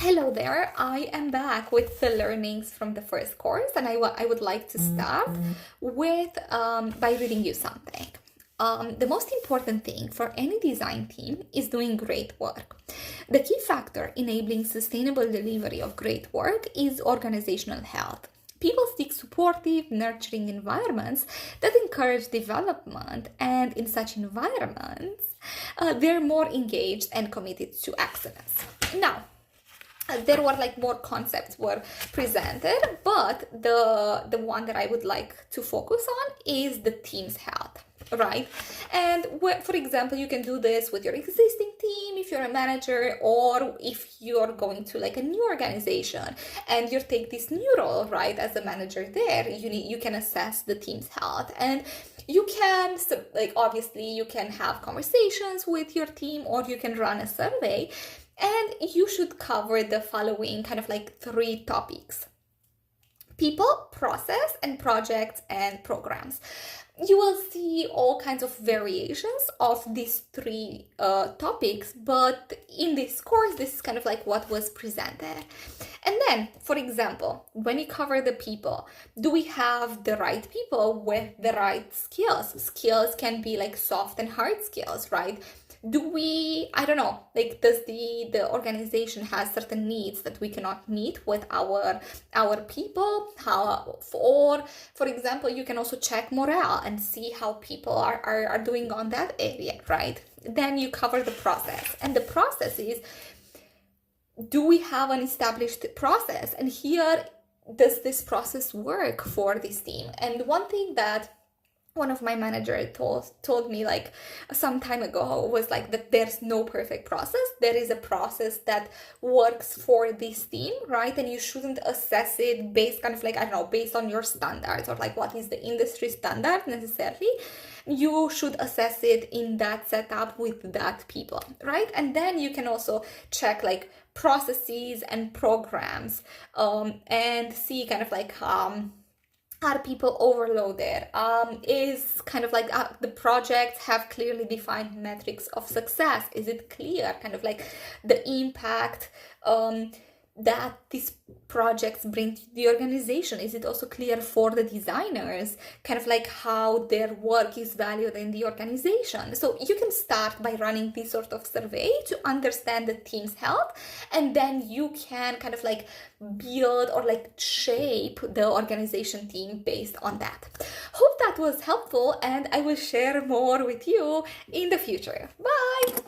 Hello there, I am back with the learnings from the first course, and I would like to start with by reading you something. The most important thing for any design team is doing great work. The key factor enabling sustainable delivery of great work is organizational health. People seek supportive, nurturing environments that encourage development, and in such environments, they're more engaged and committed to excellence. Now, there were like more concepts were presented, but the one that I would like to focus on is the team's health, right? And for example, you can do this with your existing team if you're a manager, or if you're going to like a new organization and you take this new role, right, as a manager there, you can assess the team's health. And you can, like, obviously you can have conversations with your team, or you can run a survey. And you should cover the following kind of like 3 topics: people, process, and projects and programs. You will see all kinds of variations of these 3 topics, but in this course, this is kind of like what was presented. And then, for example, when you cover the people, do we have the right people with the right skills? Skills can be like soft and hard skills, right? Do we, I don't know, like, does the organization has certain needs that we cannot meet with our people? Or for example, you can also check morale and see how people are doing on that area, right? Then you cover the process, and the process is, do we have an established process? And here, does this process work for this team? And one thing that one of my managers told me like some time ago was like that there's no perfect process. There is a process that works for this team, right? And you shouldn't assess it based kind of like, I don't know, based on your standards or like what is the industry standard necessarily. You should assess it in that setup with that people, right? And then you can also check like processes and programs and see kind of like are people overloaded? Is kind of like the projects have clearly defined metrics of success? Is it clear kind of like the impact that these projects bring to the organization? Is it also clear for the designers kind of like how their work is valued in the organization? So you can start by running this sort of survey to understand the team's health, and then you can kind of like build or like shape the organization team based on that. Hope that was helpful, and I will share more with you in the future. Bye!